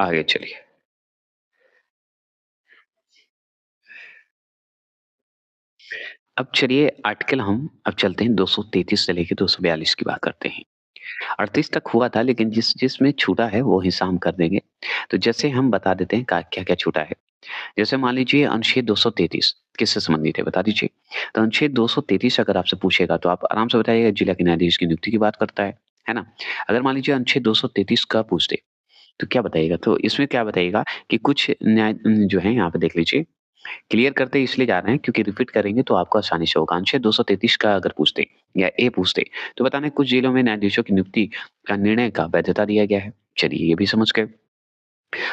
आगे चलिए। अब चलिए आर्टिकल हम अब चलते हैं 233 से लेके 242 की बात करते हैं। 38 तक हुआ था लेकिन जिसमें छूटा है वो हिस्सा हम कर देंगे। तो जैसे हम बता देते हैं का क्या-क्या छूटा है। जैसे मान लीजिए अनुच्छेद 233 किससे संबंधित है बता दीजिए? तो अनुच्छेद 233 अगर आपसे पूछेगा तो आप आराम से बताइएगा जिला के न्यायाधीश की नियुक्ति की बात करता है ना? अगर मान लीजिए अनुच्छेद 233 का पूछ दे, तो क्या बताइएगा? तो इसमें क्या बताइएगा कि कुछ जो है यहाँ पे देख लीजिए क्लियर करते इसलिए जा रहे हैं क्योंकि रिपीट करेंगे तो आपको आसानी से होगा। अनुच्छेद 233 का अगर पूछते या ए पूछते तो बताना है कुछ जिलों में न्यायाधीशों की नियुक्ति का निर्णय का वैधता दिया गया है। चलिए ये भी समझ गए।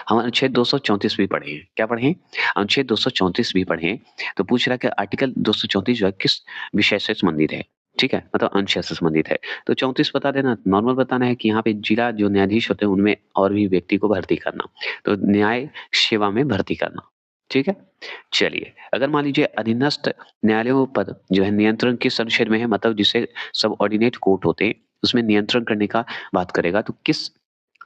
हम अनुच्छेद 234 भी पढ़े हैं। क्या पढ़े हैं? अनुच्छेद 234 भी पढ़े हैं। तो पूछ रहा है कि आर्टिकल 234 जो है किस विषय से संबंधित है? ठीक है? मतलब अनुच्छेद से संबंधित है। तो 34 बता देना, नॉर्मल बताना है कि यहाँ पे जिला जो न्यायाधीश होते हैं उनमें और भी व्यक्ति को भर्ती करना। तो न्याय सेवा में भर्ती करना। ठीक है? चलिए, अगर मान लीजिए अधीनस्थ न्यायालयों पर जो है नियंत्रण किस अनुच्छेद में है मतलब जिसे सबऑर्डिनेट कोर्ट होते हैं, उसमें नियंत्रण करने का बात करेगा तो किस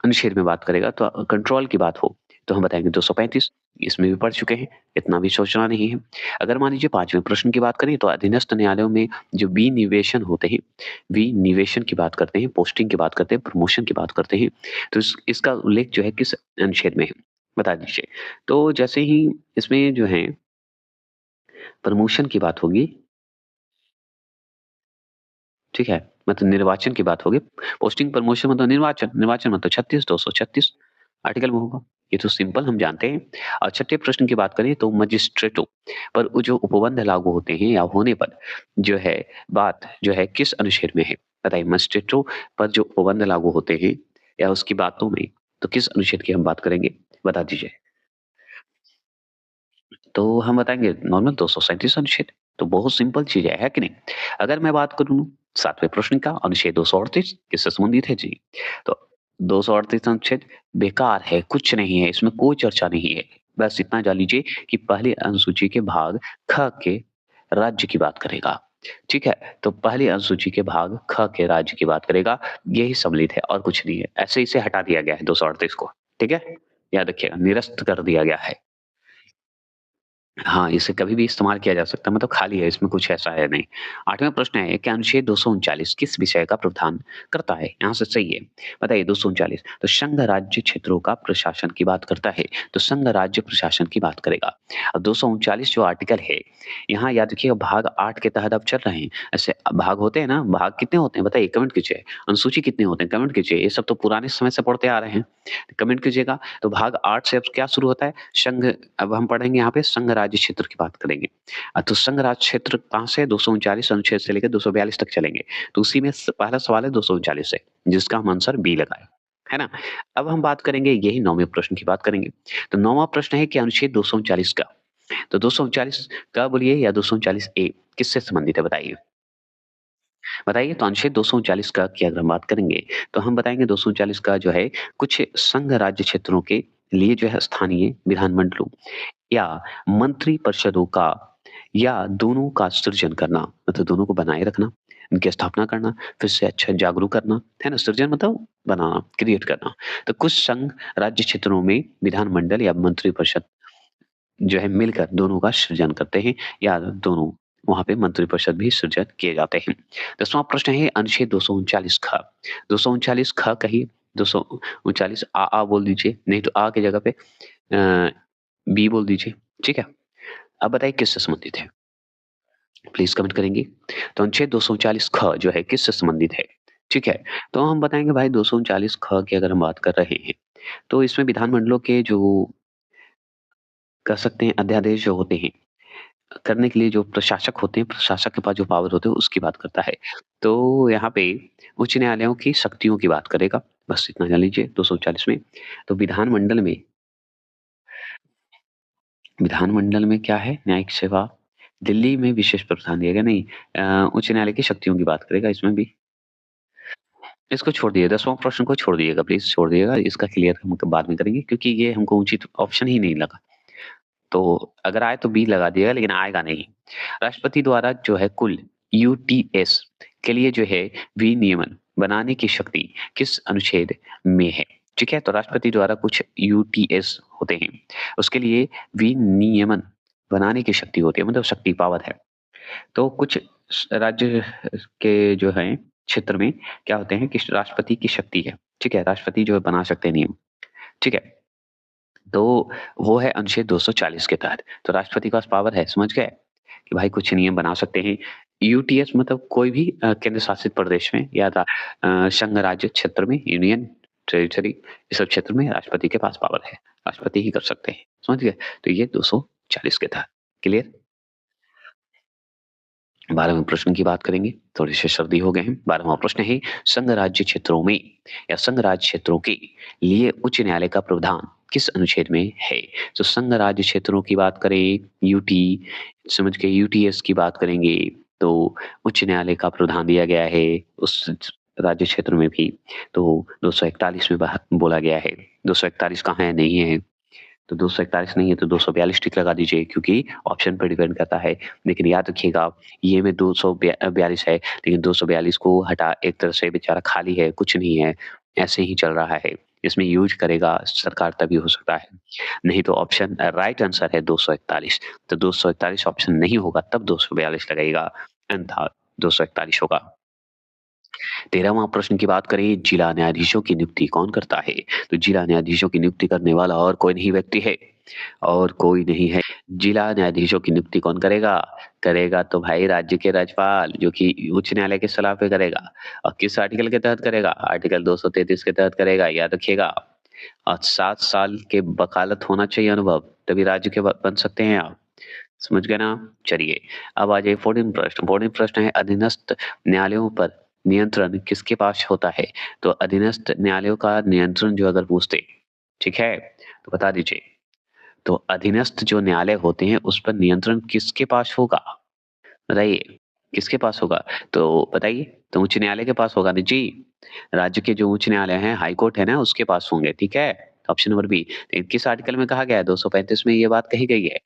अनुच्छेद में बात करेगा तो कंट्रोल की बात हो, तो हम बताएँगे 235 इसमें भी पढ़ चुके हैं, इतना भी सोचना नहीं है। अगर मान लीजिए 5वें प्रश्न की बात करें तो अधीनस्थ न्यायालयों में जो विनिवेशन होते हैं, विनिवेशन की बात करते हैं, पोस्टिंग की बात करते हैं, प्रमोशन की बात करते हैं, तो इसका उल्लेख जो है किस अनुच्छेद में है? बता दीजिए। तो जैसे ही इसमें जो है प्रमोशन की बात होगी, ठीक है? मतलब निर्वाचन की बात होगी, पोस्टिंग प्रमोशन मतलब निर्वाचन, निर्वाचन मतलब 36 236 आर्टिकल में होगा। ये तो सिंपल हम जानते हैं। और छठे प्रश्न की बात करें तो मजिस्ट्रेटों पर वो जो उपबंध लागू होते हैं या होने पर जो है बात जो है किस अनुच्छेद में है? बताइए मजिस्ट्रेटों पर जो उपबंध लागू होते हैं या उसकी बातों में, तो किस अनुच्छेद की हम बात करेंगे? बता दीजिए। तो हम बताएँगे नॉर्मल 237 अनुच्छेद, तो बहुत सिंपल चीज़ है कि नहीं? अगर मैं बात करूँ 7वें प्रश्न का अनुच्छेद 238 किससे संबंधित है? जी, तो 238 अनुच्छेद बेकार है, कुछ नहीं है, इसमें कोई चर्चा नहीं है। बस इतना जान लीजिए कि पहली अनुसूची के भाग ख के राज्य की बात करेगा, ठीक है? तो पहली अनुसूची के भाग ख के राज्य की बात करेगा, यही सम्मिलित है और कुछ नहीं है। ऐसे इसे हटा दिया गया है 238 को, ठीक है? याद रखिएगा, निरस्त कर दिया गया है। हाँ, इसे कभी भी इस्तेमाल किया जा सकता है मतलब खाली है, इसमें कुछ ऐसा है नहीं। 8वाँ प्रश्न है कि अनुच्छेद 239 किस विषय का प्रावधान करता है? यहाँ से सही है। बताइए 239 तो संघ राज्य क्षेत्रों का प्रशासन की बात करता है, तो संघ राज्य प्रशासन की बात करेगा। अब 239 जो आर्टिकल है, यहाँ याद रखिएगा भाग 8 के तहत आप चल रहे हैं। ऐसे भाग होते हैं ना, भाग कितने होते हैं बताइए कमेंट कीजिए। अनुसूची कितने होते हैं कमेंट कीजिए। ये सब तो पुराने समय से पढ़ते आ रहे हैं। कमेंट कीजिएगा। तो भाग 8 से अब क्या शुरू होता है? संघ अब हम पढ़ेंगे यहाँ पे संघ राज्य क्षेत्र की बात करेंगे। तो संघ राज्य क्षेत्र कहाँ से 239 अनुच्छेद से लेकर 242 तक चलेंगे। तो उसी में पहला सवाल है 239 से, जिसका हम आंसर बी लगाएँ। है ना? अब हम बात करेंगे यही 9वें प्रश्न की बात करेंगे। तो 9वां प्रश्न है कि अनुच्छेद 239 का, तो 239 का बोलिए या 239 ए किससे संबंधित है बताइए? बताइए तो अनुच्छेद 239 का की अगर हम बात करेंगे, तो हम बताएँगे 239 का जो है कुछ संघ राज्य क्षेत्रों के लिए जो है स्थानीय विधानमंडलों या मंत्री परिषदों का या दोनों का सृजन करना, मतलब दोनों को बनाए रखना, उनकी स्थापना करना, फिर से अच्छा जागरूक करना, है ना? सृजन मतलब बनाना, क्रिएट करना। तो कुछ संघ राज्य क्षेत्रों में विधानमंडल या मंत्री परिषद जो है मिलकर दोनों का सृजन करते हैं या दोनों वहाँ पे मंत्रिपरिषद भी सृजन किए जाते हैं। 10वां प्रश्न है अनुच्छेद 239 ख। 239 ख कहिए, 239 आ बोल दीजिए, नहीं तो आ की जगह पे बी बोल दीजिए, ठीक है? अब बताइए किससे संबंधित है? प्लीज़ कमेंट करेंगे। तो अनुच्छेद 239 ख जो है किससे संबंधित है? ठीक है? तो हम बताएँगे भाई 239 ख की अगर हम बात कर रहे हैं, तो इसमें विधानमंडलों के जो कह सकते हैं अध्यादेश जो होते हैं करने के लिए जो प्रशासक होते हैं, प्रशासक के पास जो पावर होते हैं उसकी बात करता है। तो यहाँ पे उच्च न्यायालयों की शक्तियों की बात करेगा, बस इतना जान लीजिए 239 में। तो विधानमंडल में क्या है न्यायिक सेवा, दिल्ली में विशेष प्रावधान दिया गया नहीं उच्च न्यायालय की शक्तियों की बात करेगा इसमें भी। इसको छोड़ दिए 10वां प्रश्न को छोड़ दिएगा प्लीज़ छोड़ दिएगा, इसका क्लियर हम बाद में करेंगे क्योंकि ये हमको उचित ऑप्शन ही नहीं लगा। तो अगर आए तो बी लगा दिएगा लेकिन आएगा नहीं। राष्ट्रपति द्वारा जो है कुल यूटीएस के लिए जो है विनियमन बनाने की शक्ति किस अनुच्छेद में है? ठीक है? तो राष्ट्रपति द्वारा कुछ यूटीएस होते हैं। उसके लिए विनियमन बनाने की शक्ति होती है, मतलब शक्ति पावर है। तो कुछ राज्य के जो हैं क्षेत्र में क्या होते हैं कि राष्ट्रपति की शक्ति है, ठीक है? राष्ट्रपति जो है बना सकते हैं नियम, ठीक है? तो वो है अनुच्छेद 240 के तहत। तो राष्ट्रपति के पास पावर है, समझ गए? कि भाई कुछ नियम बना सकते हैं। यूटीएस मतलब कोई भी केंद्र शासित प्रदेश में या संघ राज्य क्षेत्र में, यूनियन टेरिटरी, इस सब क्षेत्र में राष्ट्रपति के पास पावर है। राष्ट्रपति ही कर सकते हैं, समझ गए? तो ये 240 के तहत। क्लियर? 12वें प्रश्न की बात करेंगे, थोड़े से सर्दी हो गए हैं। 12वां प्रश्न है, संघ राज्य क्षेत्रों में या संघ राज्य क्षेत्रों के लिए उच्च न्यायालय का प्रावधान किस अनुच्छेद में है? तो संघ राज्य क्षेत्रों की बात करें, यूटी समझ के यूटीएस की बात करेंगे, तो उच्च न्यायालय का प्रावधान दिया गया है उस राज्य क्षेत्र में भी। तो 241 में बोला गया है। 241 कहाँ है? नहीं है। तो 241 नहीं है तो 242 टिक लगा दीजिए क्योंकि ऑप्शन पे डिपेंड करता है। लेकिन याद रखिएगा ये में 242 है, लेकिन 242 को हटा एक तरह से बेचारा खाली है, कुछ नहीं है, ऐसे ही चल रहा है। इसमें यूज़ करेगा सरकार तभी हो सकता है। नहीं तो ऑप्शन राइट आंसर है 241। तो 241 ऑप्शन नहीं होगा तब 242 लगाइएगा, अन्यथा 241 होगा। 13वां प्रश्न की बात करें, जिला न्यायाधीशों की नियुक्ति कौन करता है? तो जिला न्यायाधीशों की नियुक्ति करने वाला और कोई नहीं व्यक्ति है, और कोई नहीं है। जिला न्यायाधीशों की नियुक्ति कौन करेगा? करेगा तो भाई राज्य के राज्यपाल, जो कि उच्च न्यायालय की सलाह पे करेगा। और किस आर्टिकल के तहत करेगा? आर्टिकल 233 के तहत करेगा, याद रखिएगा। और 7 साल के वकालत होना चाहिए अनुभव, तभी राज्य के बन सकते हैं आप। समझ गए ना? चलिए, अब आ जाइए 14 प्रश्न। 14 प्रश्न है, अधीनस्थ न्यायालयों पर नियंत्रण किसके पास होता है? तो अधीनस्थ न्यायालयों का नियंत्रण जो अगर पूछते, ठीक है? तो बता दीजिए। तो अधीनस्थ जो न्यायालय होते हैं, उस पर नियंत्रण किसके पास होगा? बताइए, किसके पास होगा? तो बताइए, तो उच्च न्यायालय के पास होगा ना जी। राज्य के जो उच्च न्यायालय हैं, हाई कोर्ट है ना, उसके पास होंगे, ठीक है? Option number B. किस आर्टिकल में कहा गया है? 235 में ये बात कही गई है,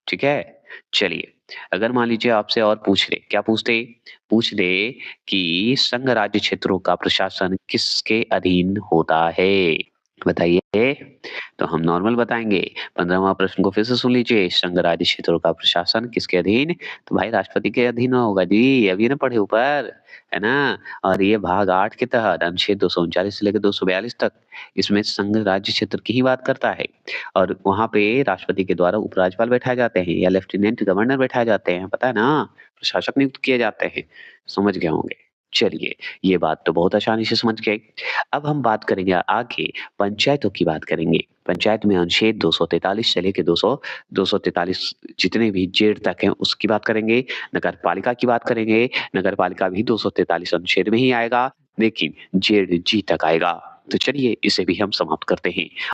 ठीक है? चलिए, अगर मान लीजिए आपसे और पूछ ले, क्या पूछते? पूछ ले कि संघ राज्य क्षेत्रों का प्रशासन किसके अधीन होता है? बताइए। तो हम नॉर्मल बताएँगे। 15वां प्रश्न को फिर से सुन लीजिए, संघ राज्य क्षेत्रों का प्रशासन किसके अधीन? तो भाई राष्ट्रपति के अधीन होगा जी, अभी ना पढ़े ऊपर, है ना? और ये भाग 8 के तहत अनुच्छेद 239 से लेकर 242 तक, इसमें संघ राज्य क्षेत्र की ही बात करता है। और वहाँ पे राष्ट्रपति के द्वारा उपराज्यपाल बैठाए जाते हैं या लेफ्टिनेंट गवर्नर बैठाए जाते हैं, पता है ना? प्रशासक नियुक्त किए जाते हैं, समझ गए होंगे। चलिए, ये बात तो बहुत आसानी से समझ गए। अब हम बात करेंगे आगे पंचायतों की बात करेंगे। पंचायत में अनुच्छेद 243 से लेके 243 जितने भी जेड तक हैं उसकी बात करेंगे। नगरपालिका की बात करेंगे। नगरपालिका भी 243 अनुच्छेद में ही आएगा, लेकिन जेड जी तक आएगा। तो चलिए इसे भी हम समाप्त करते हैं।